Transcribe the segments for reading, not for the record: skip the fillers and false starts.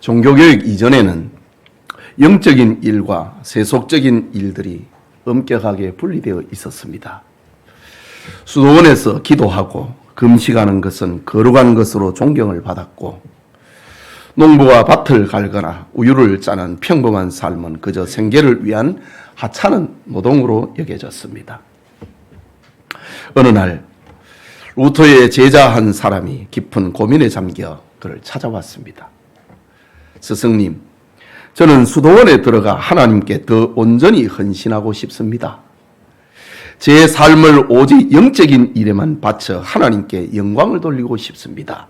종교교육 이전에는 영적인 일과 세속적인 일들이 엄격하게 분리되어 있었습니다. 수도원에서 기도하고 금식하는 것은 거룩한 것으로 존경을 받았고, 농부가 밭을 갈거나 우유를 짜는 평범한 삶은 그저 생계를 위한 하찮은 노동으로 여겨졌습니다. 어느 날 루터의 제자 한 사람이 깊은 고민에 잠겨 그를 찾아왔습니다. 스승님, 저는 수도원에 들어가 하나님께 더 온전히 헌신하고 싶습니다. 제 삶을 오직 영적인 일에만 바쳐 하나님께 영광을 돌리고 싶습니다.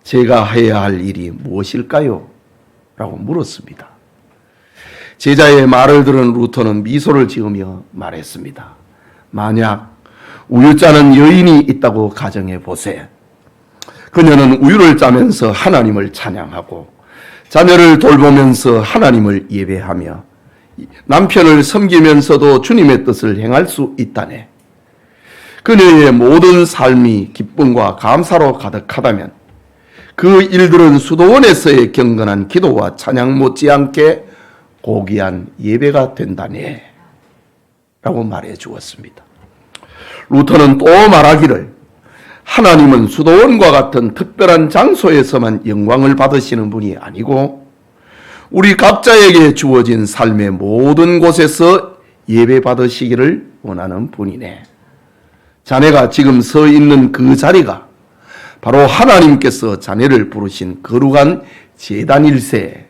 제가 해야 할 일이 무엇일까요? 라고 물었습니다. 제자의 말을 들은 루터는 미소를 지으며 말했습니다. 만약 우유 짜는 여인이 있다고 가정해 보세. 그녀는 우유를 짜면서 하나님을 찬양하고 자녀를 돌보면서 하나님을 예배하며 남편을 섬기면서도 주님의 뜻을 행할 수 있다네. 그녀의 모든 삶이 기쁨과 감사로 가득하다면 그 일들은 수도원에서의 경건한 기도와 찬양 못지않게 고귀한 예배가 된다네. 라고 말해 주었습니다. 루터는 또 말하기를 하나님은 수도원과 같은 특별한 장소에서만 영광을 받으시는 분이 아니고 우리 각자에게 주어진 삶의 모든 곳에서 예배 받으시기를 원하는 분이네. 자네가 지금 서 있는 그 자리가 바로 하나님께서 자네를 부르신 거룩한 제단일세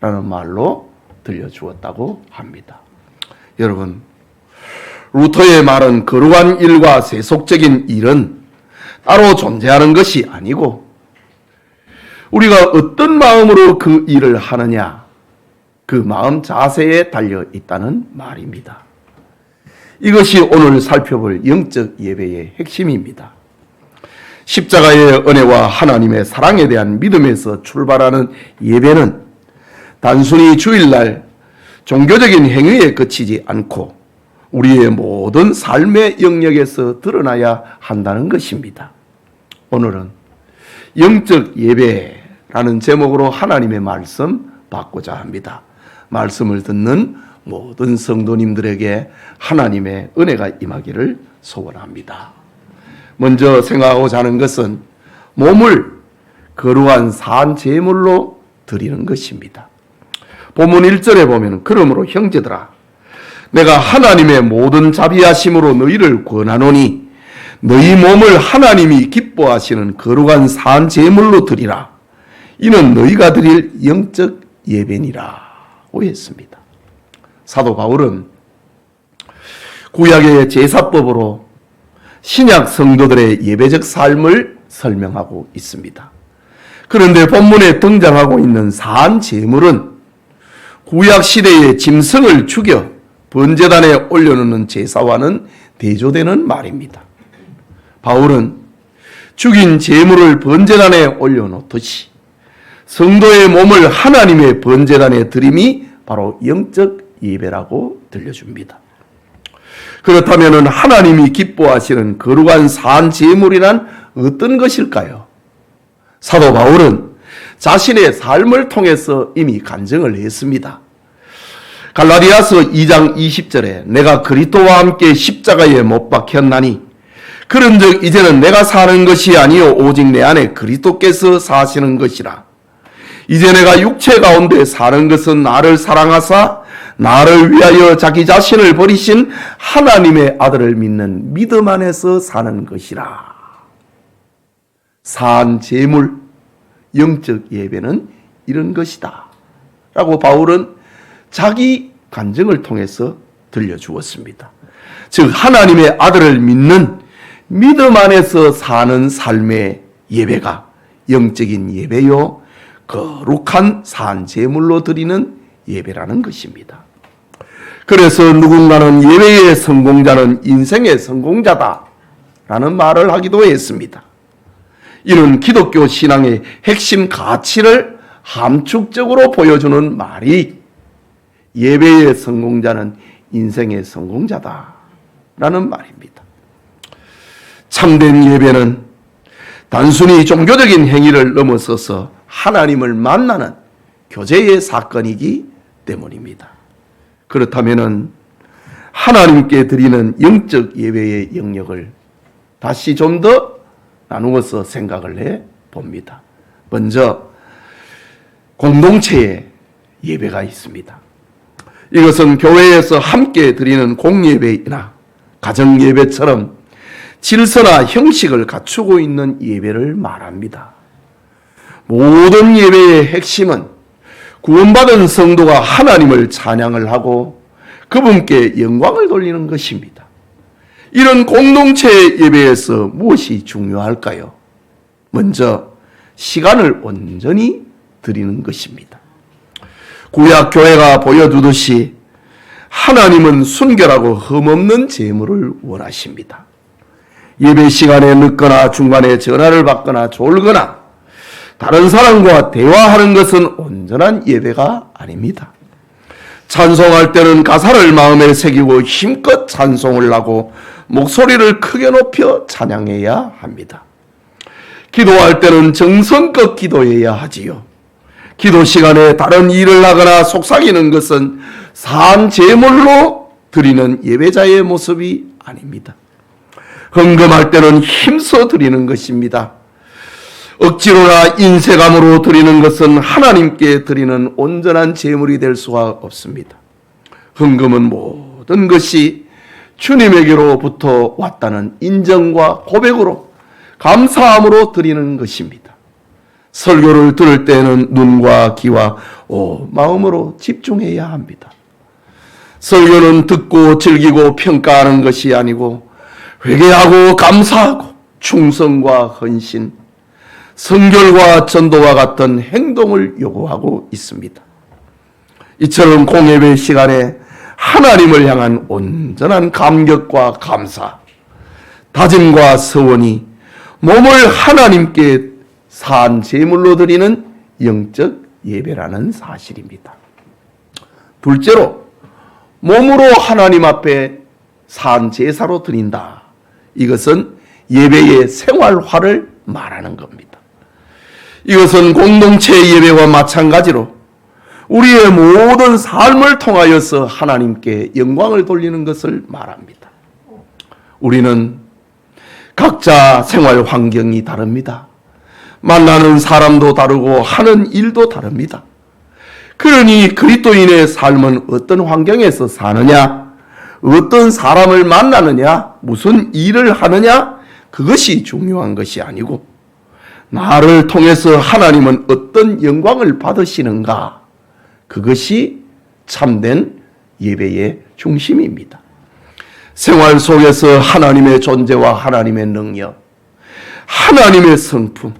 라는 말로 들려주었다고 합니다. 여러분, 루터의 말은 거룩한 일과 세속적인 일은 따로 존재하는 것이 아니고 우리가 어떤 마음으로 그 일을 하느냐, 그 마음 자세에 달려 있다는 말입니다. 이것이 오늘 살펴볼 영적 예배의 핵심입니다. 십자가의 은혜와 하나님의 사랑에 대한 믿음에서 출발하는 예배는 단순히 주일날 종교적인 행위에 그치지 않고 우리의 모든 삶의 영역에서 드러나야 한다는 것입니다. 오늘은 영적 예배라는 제목으로 하나님의 말씀 받고자 합니다. 말씀을 듣는 모든 성도님들에게 하나님의 은혜가 임하기를 소원합니다. 먼저 생각하고자 하는 것은 몸을 거룩한 산 제물로 드리는 것입니다. 본문 1절에 보면 그러므로 형제들아 내가 하나님의 모든 자비하심으로 너희를 권하노니 너희 몸을 하나님이 기뻐하시는 거룩한 산 제물로 드리라. 이는 너희가 드릴 영적 예배니라고 했습니다. 사도 바울은 구약의 제사법으로 신약 성도들의 예배적 삶을 설명하고 있습니다. 그런데 본문에 등장하고 있는 산 제물은 구약 시대의 짐승을 죽여 번제단에 올려놓는 제사와는 대조되는 말입니다. 바울은 죽인 제물을 번제단에 올려놓듯이 성도의 몸을 하나님의 번제단에 드림이 바로 영적 예배라고 들려줍니다. 그렇다면 하나님이 기뻐하시는 거룩한 산 제물이란 어떤 것일까요? 사도 바울은 자신의 삶을 통해서 이미 간증을 했습니다. 갈라디아서 2장 20절에 내가 그리스도와 함께 십자가에 못 박혔나니 그런즉 이제는 내가 사는 것이 아니요 오직 내 안에 그리스도께서 사시는 것이라. 이제 내가 육체 가운데 사는 것은 나를 사랑하사 나를 위하여 자기 자신을 버리신 하나님의 아들을 믿는 믿음 안에서 사는 것이라. 산 제물, 영적 예배는 이런 것이다 라고 바울은 자기 간증을 통해서 들려주었습니다. 즉 하나님의 아들을 믿는 믿음 안에서 사는 삶의 예배가 영적인 예배요 거룩한 산 제물로 드리는 예배라는 것입니다. 그래서 누군가는 예배의 성공자는 인생의 성공자다 라는 말을 하기도 했습니다. 이는 기독교 신앙의 핵심 가치를 함축적으로 보여주는 말이 예배의 성공자는 인생의 성공자다 라는 말입니다. 참된 예배는 단순히 종교적인 행위를 넘어서서 하나님을 만나는 교제의 사건이기 때문입니다. 그렇다면 하나님께 드리는 영적 예배의 영역을 다시 좀 더 나누어서 생각을 해 봅니다. 먼저 공동체의 예배가 있습니다. 이것은 교회에서 함께 드리는 공예배나 가정예배처럼 질서나 형식을 갖추고 있는 예배를 말합니다. 모든 예배의 핵심은 구원받은 성도가 하나님을 찬양을 하고 그분께 영광을 돌리는 것입니다. 이런 공동체 예배에서 무엇이 중요할까요? 먼저 시간을 온전히 드리는 것입니다. 구약 교회가 보여주듯이 하나님은 순결하고 흠없는 제물을 원하십니다. 예배 시간에 늦거나 중간에 전화를 받거나 졸거나 다른 사람과 대화하는 것은 온전한 예배가 아닙니다. 찬송할 때는 가사를 마음에 새기고 힘껏 찬송을 하고 목소리를 크게 높여 찬양해야 합니다. 기도할 때는 정성껏 기도해야 하지요. 기도 시간에 다른 일을 하거나 속삭이는 것은 산 제물로 드리는 예배자의 모습이 아닙니다. 헌금할 때는 힘써 드리는 것입니다. 억지로나 인색함으로 드리는 것은 하나님께 드리는 온전한 제물이 될 수가 없습니다. 헌금은 모든 것이 주님에게로부터 왔다는 인정과 고백으로 감사함으로 드리는 것입니다. 설교를 들을 때는 눈과 귀와 마음으로 집중해야 합니다. 설교는 듣고 즐기고 평가하는 것이 아니고 회개하고 감사하고 충성과 헌신, 성결과 전도와 같은 행동을 요구하고 있습니다. 이처럼 공예배 시간에 하나님을 향한 온전한 감격과 감사, 다짐과 서원이 몸을 하나님께 산 제물로 드리는 영적 예배라는 사실입니다. 둘째로 몸으로 하나님 앞에 산 제사로 드린다. 이것은 예배의 생활화를 말하는 겁니다. 이것은 공동체 예배와 마찬가지로 우리의 모든 삶을 통하여서 하나님께 영광을 돌리는 것을 말합니다. 우리는 각자 생활 환경이 다릅니다. 만나는 사람도 다르고 하는 일도 다릅니다. 그러니 그리스도인의 삶은 어떤 환경에서 사느냐, 어떤 사람을 만나느냐, 무슨 일을 하느냐, 그것이 중요한 것이 아니고 나를 통해서 하나님은 어떤 영광을 받으시는가, 그것이 참된 예배의 중심입니다. 생활 속에서 하나님의 존재와 하나님의 능력, 하나님의 성품,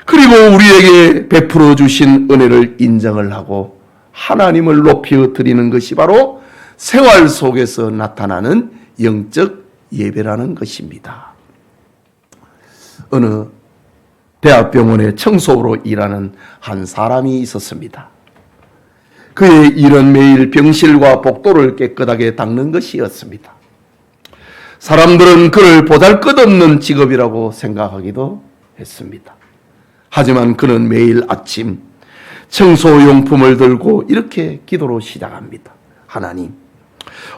그리고 우리에게 베풀어 주신 은혜를 인정을 하고 하나님을 높여 드리는 것이 바로 생활 속에서 나타나는 영적 예배라는 것입니다. 어느 대학병원의 청소부로 일하는 한 사람이 있었습니다. 그의 일은 매일 병실과 복도를 깨끗하게 닦는 것이었습니다. 사람들은 그를 보잘것없는 직업이라고 생각하기도 했습니다. 하지만 그는 매일 아침 청소용품을 들고 이렇게 기도로 시작합니다. 하나님,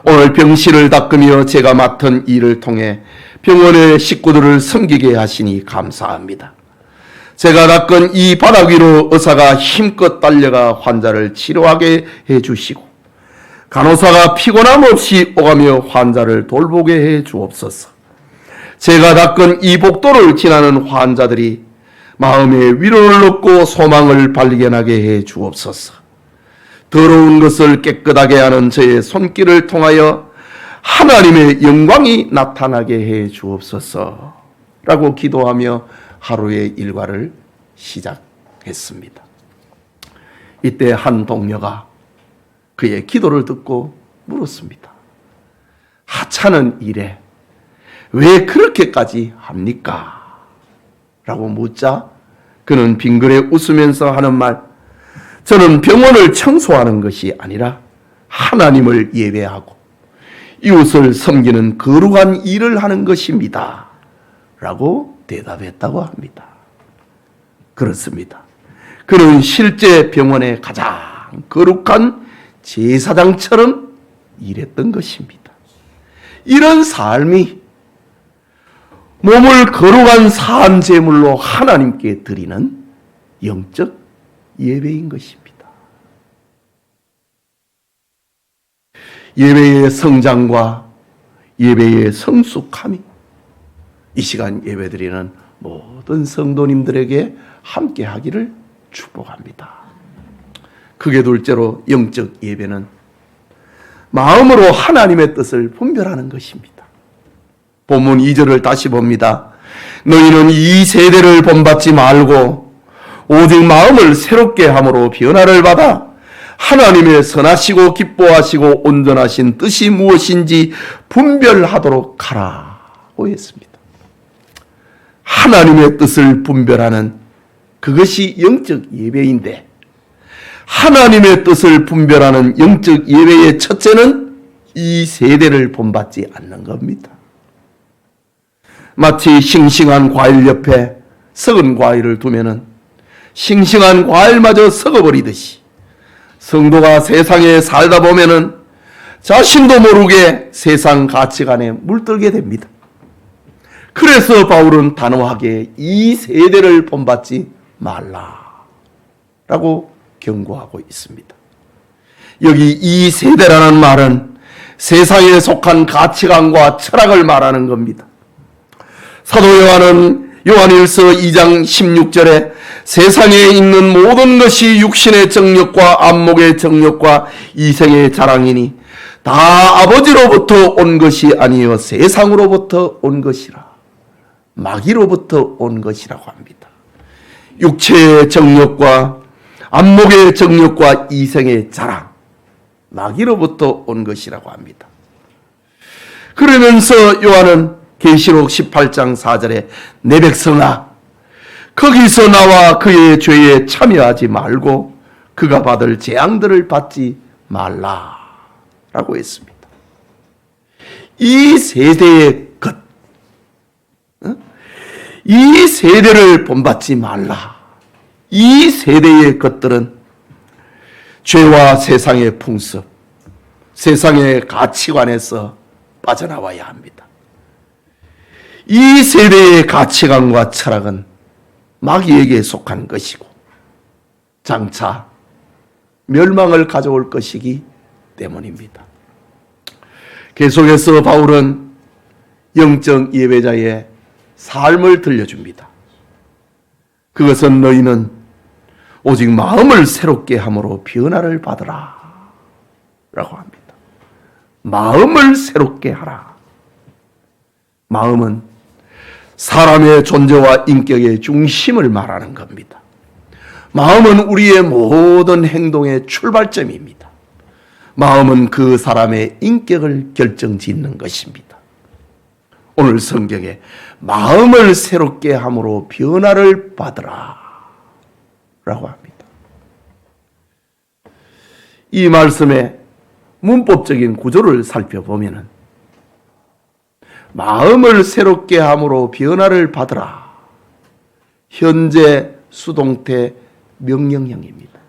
오늘 병실을 닦으며 제가 맡은 일을 통해 병원의 식구들을 섬기게 하시니 감사합니다. 제가 닦은 이 바닥 위로 의사가 힘껏 달려가 환자를 치료하게 해주시고 간호사가 피곤함 없이 오가며 환자를 돌보게 해 주옵소서. 제가 닦은 이 복도를 지나는 환자들이 마음에 위로를 얻고 소망을 발견하게 해 주옵소서. 더러운 것을 깨끗하게 하는 저의 손길을 통하여 하나님의 영광이 나타나게 해 주옵소서 라고 기도하며 하루의 일과를 시작했습니다. 이때 한 동료가 그의 기도를 듣고 물었습니다. 하찮은 일에 왜 그렇게까지 합니까? 라고 묻자 그는 빙그레 웃으면서 하는 말, 저는 병원을 청소하는 것이 아니라 하나님을 예배하고 이웃을 섬기는 거룩한 일을 하는 것입니다. 라고 대답했다고 합니다. 그렇습니다. 그는 실제 병원의 가장 거룩한 제사장처럼 일했던 것입니다. 이런 삶이 몸을 거룩한 산 제물로 하나님께 드리는 영적 예배인 것입니다. 예배의 성장과 예배의 성숙함이 이 시간 예배드리는 모든 성도님들에게 함께 하기를 축복합니다. 크게 둘째로 영적 예배는 마음으로 하나님의 뜻을 분별하는 것입니다. 본문 2절을 다시 봅니다. 너희는 이 세대를 본받지 말고 오직 마음을 새롭게 함으로 변화를 받아 하나님의 선하시고 기뻐하시고 온전하신 뜻이 무엇인지 분별하도록 하라고 했습니다. 하나님의 뜻을 분별하는 그것이 영적 예배인데, 하나님의 뜻을 분별하는 영적 예배의 첫째는 이 세대를 본받지 않는 겁니다. 마치 싱싱한 과일 옆에 썩은 과일을 두면은 싱싱한 과일마저 썩어버리듯이 성도가 세상에 살다 보면은 자신도 모르게 세상 가치관에 물들게 됩니다. 그래서 바울은 단호하게 이 세대를 본받지 말라라고 경고하고 있습니다. 여기 이 세대라는 말은 세상에 속한 가치관과 철학을 말하는 겁니다. 사도 요한은 요한일서 2장 16절에 세상에 있는 모든 것이 육신의 정욕과 안목의 정욕과 이생의 자랑이니 다 아버지로부터 온 것이 아니요 세상으로부터 온 것이라, 마귀로부터 온 것이라고 합니다. 육체의 정욕과 안목의 정욕과 이생의 자랑, 마귀로부터 온 것이라고 합니다. 그러면서 요한은 계시록 18장 4절에 내 백성아 거기서 나와 그의 죄에 참여하지 말고 그가 받을 재앙들을 받지 말라라고 했습니다. 이 세대의 것, 이 세대를 본받지 말라. 이 세대의 것들은 죄와 세상의 풍습, 세상의 가치관에서 빠져나와야 합니다. 이 세대의 가치관과 철학은 마귀에게 속한 것이고 장차 멸망을 가져올 것이기 때문입니다. 계속해서 바울은 영적 예배자의 삶을 들려줍니다. 그것은 너희는 오직 마음을 새롭게 함으로 변화를 받으라 라고 합니다. 마음을 새롭게 하라. 마음은 사람의 존재와 인격의 중심을 말하는 겁니다. 마음은 우리의 모든 행동의 출발점입니다. 마음은 그 사람의 인격을 결정짓는 것입니다. 오늘 성경에 마음을 새롭게 함으로 변화를 받으라 라고 합니다. 이 말씀의 문법적인 구조를 살펴보면 마음을 새롭게 함으로 변화를 받으라, 현재 수동태 명령형입니다.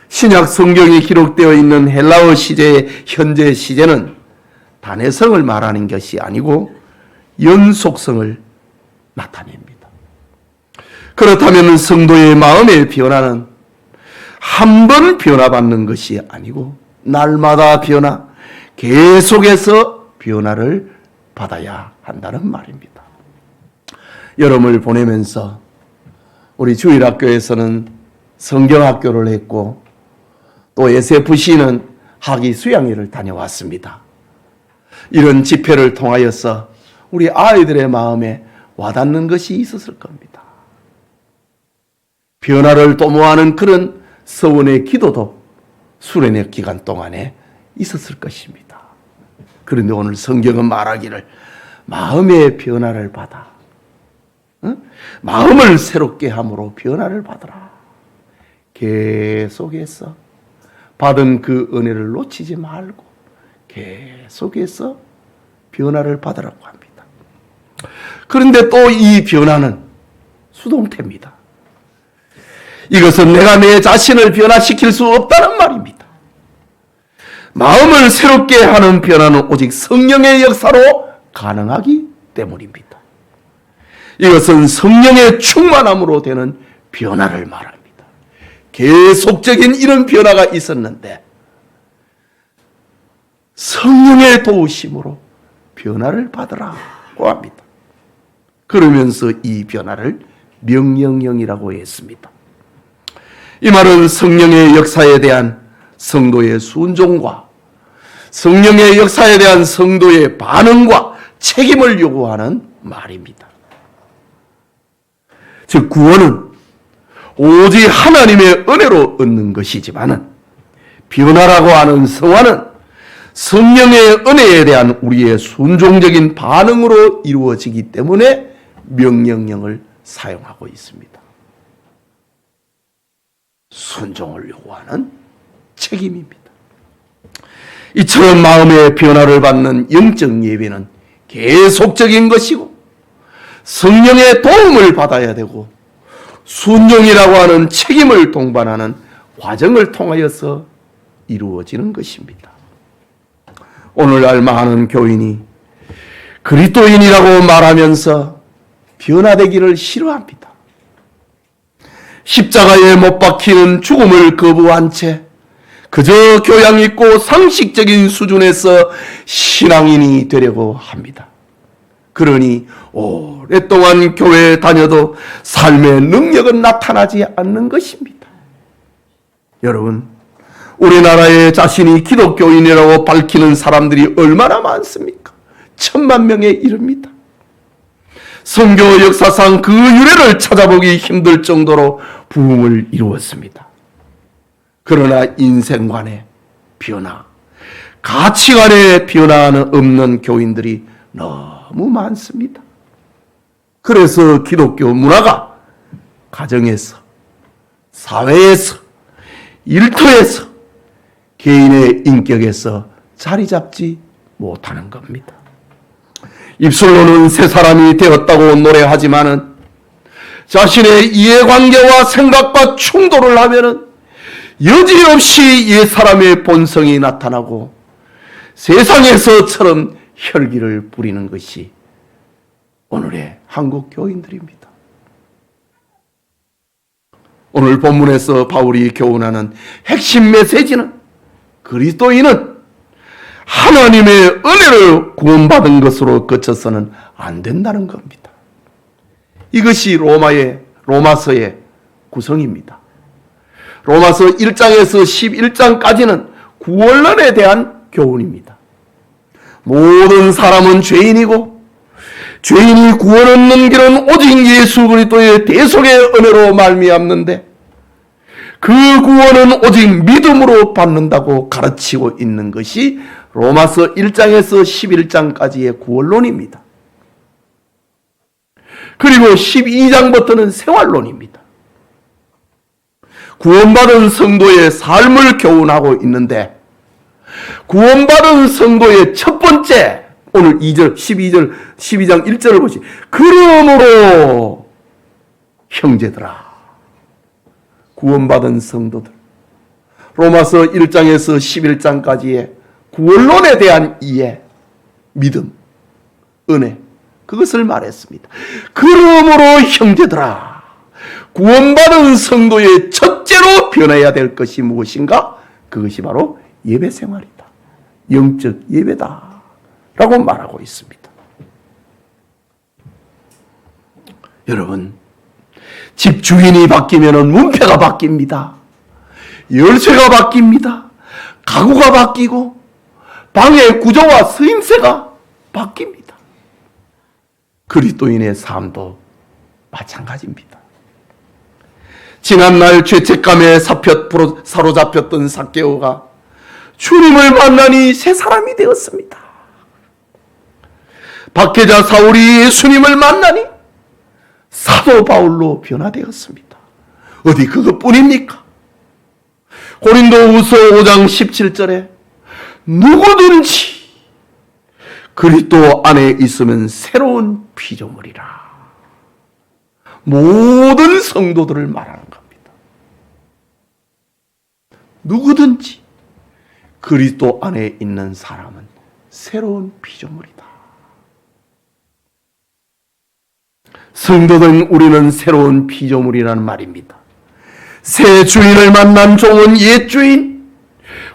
신약 성경에 기록되어 있는 헬라어 시제의 현재 시제는 단회성을 말하는 것이 아니고 연속성을 나타냅니다. 그렇다면 성도의 마음의 변화는 한 번 변화받는 것이 아니고 날마다 변화, 계속해서 변화를 받아야 한다는 말입니다. 여름을 보내면서 우리 주일학교에서는 성경학교를 했고 또 SFC는 학위 수양회를 다녀왔습니다. 이런 집회를 통하여서 우리 아이들의 마음에 와닿는 것이 있었을 겁니다. 변화를 도모하는 그런 서원의 기도도 수련회 기간 동안에 있었을 것입니다. 그런데 오늘 성경은 말하기를 마음의 변화를 받아, 마음을 새롭게 함으로 변화를 받으라. 계속해서 받은 그 은혜를 놓치지 말고 계속해서 변화를 받으라고 합니다. 그런데 또 이 변화는 수동태입니다. 이것은 내가 내 자신을 변화시킬 수 없다는 말입니다. 마음을 새롭게 하는 변화는 오직 성령의 역사로 가능하기 때문입니다. 이것은 성령의 충만함으로 되는 변화를 말합니다. 계속적인 이런 변화가 있었는데 성령의 도우심으로 변화를 받으라고 합니다. 그러면서 이 변화를 명령형이라고 했습니다. 이 말은 성령의 역사에 대한 성도의 순종과 성령의 역사에 대한 성도의 반응과 책임을 요구하는 말입니다. 즉 구원은 오직 하나님의 은혜로 얻는 것이지만은 변화라고 하는 성화는 성령의 은혜에 대한 우리의 순종적인 반응으로 이루어지기 때문에 명령형을 사용하고 있습니다. 순종을 요구하는 책임입니다. 이처럼 마음의 변화를 받는 영적 예배는 계속적인 것이고 성령의 도움을 받아야 되고 순종이라고 하는 책임을 동반하는 과정을 통하여서 이루어지는 것입니다. 오늘날 많은 교인이 그리스도인이라고 말하면서 변화되기를 싫어합니다. 십자가에 못 박히는 죽음을 거부한 채 그저 교양 있고 상식적인 수준에서 신앙인이 되려고 합니다. 그러니 오랫동안 교회에 다녀도 삶의 능력은 나타나지 않는 것입니다. 여러분, 우리나라에 자신이 기독교인이라고 밝히는 사람들이 얼마나 많습니까? 10,000,000명에 이릅니다. 선교 역사상 그 유래를 찾아보기 힘들 정도로 부흥을 이루었습니다. 그러나 인생관의 변화, 가치관의 변화는 없는 교인들이 너무 많습니다. 그래서 기독교 문화가 가정에서, 사회에서, 일터에서, 개인의 인격에서 자리 잡지 못하는 겁니다. 입술로는 새 사람이 되었다고 노래하지만은 자신의 이해관계와 생각과 충돌을 하면은 여지없이 옛 사람의 본성이 나타나고 세상에서처럼 혈기를 부리는 것이 오늘의 한국 교인들입니다. 오늘 본문에서 바울이 교훈하는 핵심 메시지는 그리스도인은 하나님의 은혜를 구원받은 것으로 그쳐서는 안 된다는 겁니다. 이것이 로마서의 구성입니다. 로마서 1장에서 11장까지는 구원론에 대한 교훈입니다. 모든 사람은 죄인이고 죄인이 구원 얻는 길은 오직 예수 그리스도의 대속의 은혜로 말미암는데 그 구원은 오직 믿음으로 받는다고 가르치고 있는 것이 로마서 1장에서 11장까지의 구원론입니다. 그리고 12장부터는 생활론입니다. 구원받은 성도의 삶을 교훈하고 있는데 구원받은 성도의 첫 번째 오늘 2절, 12장 1절을 보시. 그러므로 형제들아, 구원받은 성도들, 로마서 1장에서 11장까지의 구원론에 대한 이해, 믿음, 은혜, 그것을 말했습니다. 그러므로 형제들아, 구원받은 성도의 첫째로 변해야 될 것이 무엇인가? 그것이 바로 예배 생활이다. 영적 예배다. 라고 말하고 있습니다. 여러분, 집 주인이 바뀌면 문패가 바뀝니다. 열쇠가 바뀝니다. 가구가 바뀌고 방의 구조와 쓰임새가 바뀝니다. 그리스도인의 삶도 마찬가지입니다. 지난날 죄책감에 사로잡혔던 삭개오가 주님을 만나니 새 사람이 되었습니다. 박해자 사울이 예수님을 만나니 사도 바울로 변화되었습니다. 어디 그것뿐입니까? 고린도후서 5장 17절에 누구든지 그리스도 안에 있으면 새로운 피조물이라. 모든 성도들을 말하는 겁니다. 누구든지 그리스도 안에 있는 사람은 새로운 피조물이다. 성도된 우리는 새로운 피조물이라는 말입니다. 새 주인을 만난 종은 옛 주인,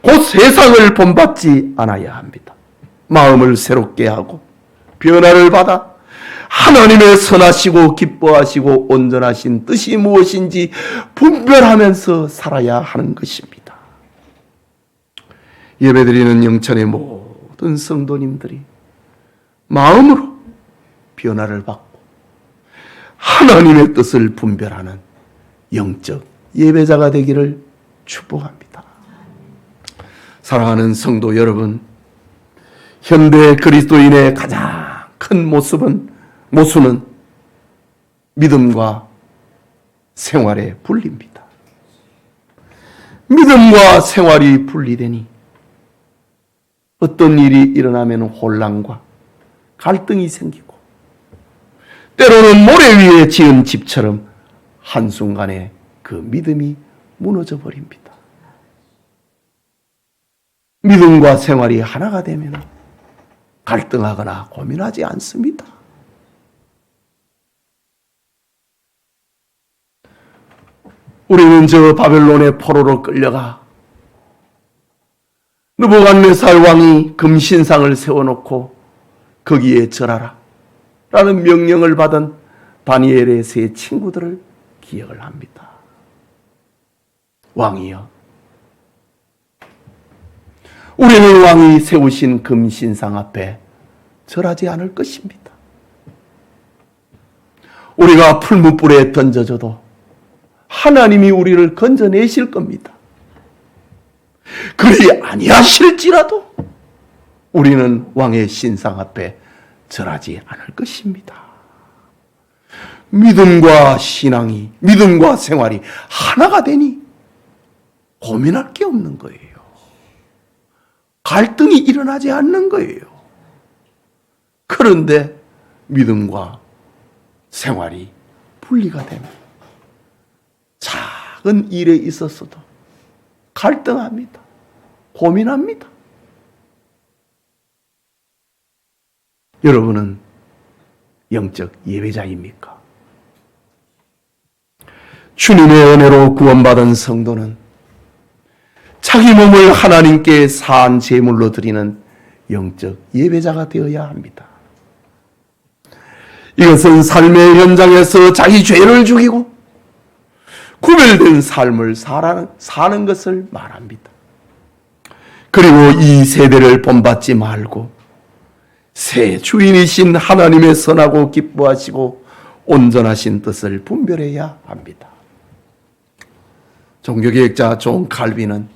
곧 세상을 본받지 않아야 합니다. 마음을 새롭게 하고 변화를 받아 하나님의 선하시고 기뻐하시고 온전하신 뜻이 무엇인지 분별하면서 살아야 하는 것입니다. 예배드리는 영천의 모든 성도님들이 마음으로 변화를 받고 하나님의 뜻을 분별하는 영적 예배자가 되기를 축복합니다. 사랑하는 성도 여러분, 현대 그리스도인의 가장 큰 모순은 믿음과 생활의 분리입니다. 믿음과 생활이 분리되니 어떤 일이 일어나면 혼란과 갈등이 생기고 때로는 모래 위에 지은 집처럼 한순간에 그 믿음이 무너져 버립니다. 믿음과 생활이 하나가 되면 갈등하거나 고민하지 않습니다. 우리는 저 바벨론의 포로로 끌려가 느부갓네살 왕이 금신상을 세워놓고 거기에 절하라 라는 명령을 받은 다니엘의 세 친구들을 기억을 합니다. 왕이여, 우리는 왕이 세우신 금신상 앞에 절하지 않을 것입니다. 우리가 풀무불에 던져져도 하나님이 우리를 건져내실 겁니다. 그리 아니하실지라도 우리는 왕의 신상 앞에 절하지 않을 것입니다. 믿음과 신앙이, 믿음과 생활이 하나가 되니 고민할 게 없는 거예요. 갈등이 일어나지 않는 거예요. 그런데 믿음과 생활이 분리가 되면 작은 일에 있어서도 갈등합니다. 고민합니다. 여러분은 영적 예배자입니까? 주님의 은혜로 구원받은 성도는 자기 몸을 하나님께 사한 제물로 드리는 영적 예배자가 되어야 합니다. 이것은 삶의 현장에서 자기 죄를 죽이고 구별된 삶을 사는 것을 말합니다. 그리고 이 세대를 본받지 말고 새 주인이신 하나님의 선하고 기뻐하시고 온전하신 뜻을 분별해야 합니다. 종교개혁자 존 칼빈은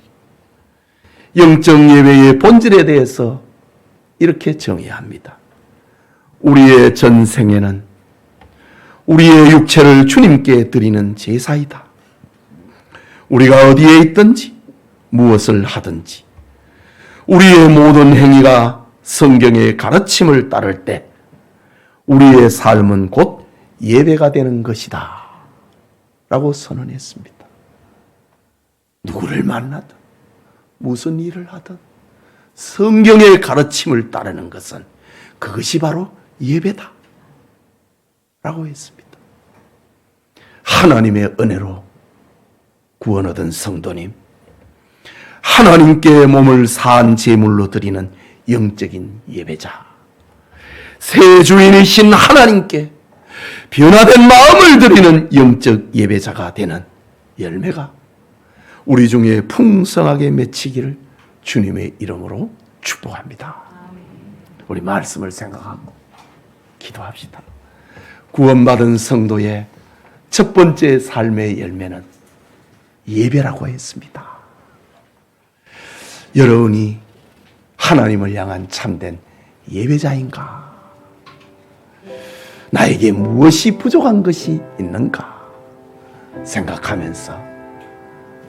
영적 예배의 본질에 대해서 이렇게 정의합니다. 우리의 전생에는 우리의 육체를 주님께 드리는 제사이다. 우리가 어디에 있든지 무엇을 하든지 우리의 모든 행위가 성경의 가르침을 따를 때 우리의 삶은 곧 예배가 되는 것이다 라고 선언했습니다. 누구를 만나든 무슨 일을 하든 성경의 가르침을 따르는 것은 그것이 바로 예배다 라고 했습니다. 하나님의 은혜로 구원 얻은 성도님, 하나님께 몸을 사한 제물로 드리는 영적인 예배자, 새 주인이신 하나님께 변화된 마음을 드리는 영적 예배자가 되는 열매가 우리 중에 풍성하게 맺히기를 주님의 이름으로 축복합니다. 우리 말씀을 생각하고 기도합시다. 구원받은 성도의 첫 번째 삶의 열매는 예배라고 했습니다. 여러분이 하나님을 향한 참된 예배자인가? 나에게 무엇이 부족한 것이 있는가? 생각하면서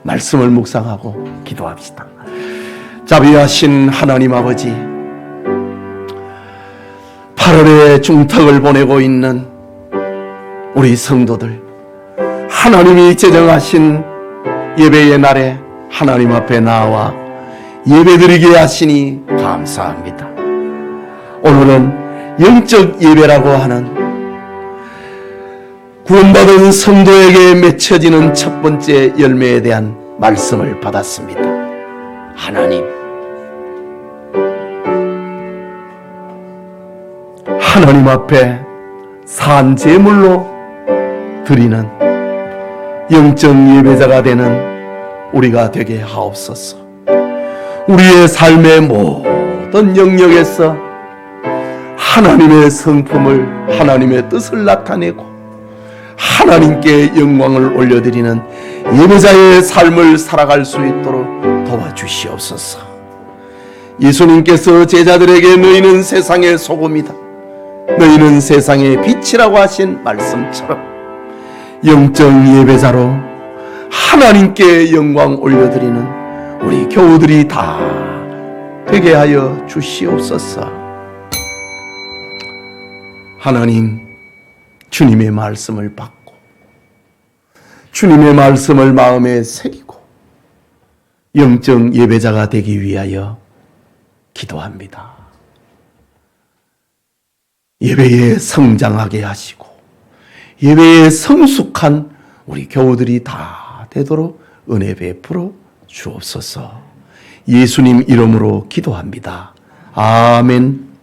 말씀을 묵상하고 기도합시다. 자비하신 하나님 아버지, 8월에 중턱을 보내고 있는 우리 성도들, 하나님이 제정하신 예배의 날에 하나님 앞에 나와 예배드리게 하시니 감사합니다. 오늘은 영적 예배라고 하는 구원받은 성도에게 맺혀지는 첫 번째 열매에 대한 말씀을 받았습니다. 하나님 앞에 산 제물로 드리는 영적 예배자가 되는 우리가 되게 하옵소서. 우리의 삶의 모든 영역에서 하나님의 성품을, 하나님의 뜻을 나타내고 하나님께 영광을 올려드리는 예배자의 삶을 살아갈 수 있도록 도와주시옵소서. 예수님께서 제자들에게 너희는 세상의 소금이다, 너희는 세상의 빛이라고 하신 말씀처럼 영적 예배자로 하나님께 영광 올려드리는 우리 교우들이 다 되게 하여 주시옵소서. 하나님, 주님의 말씀을 받고 주님의 말씀을 마음에 새기고 영적 예배자가 되기 위하여 기도합니다. 예배에 성장하게 하시고 예배에 성숙한 우리 교우들이 다 되도록 은혜 베풀어 주옵소서. 예수님 이름으로 기도합니다. 아멘.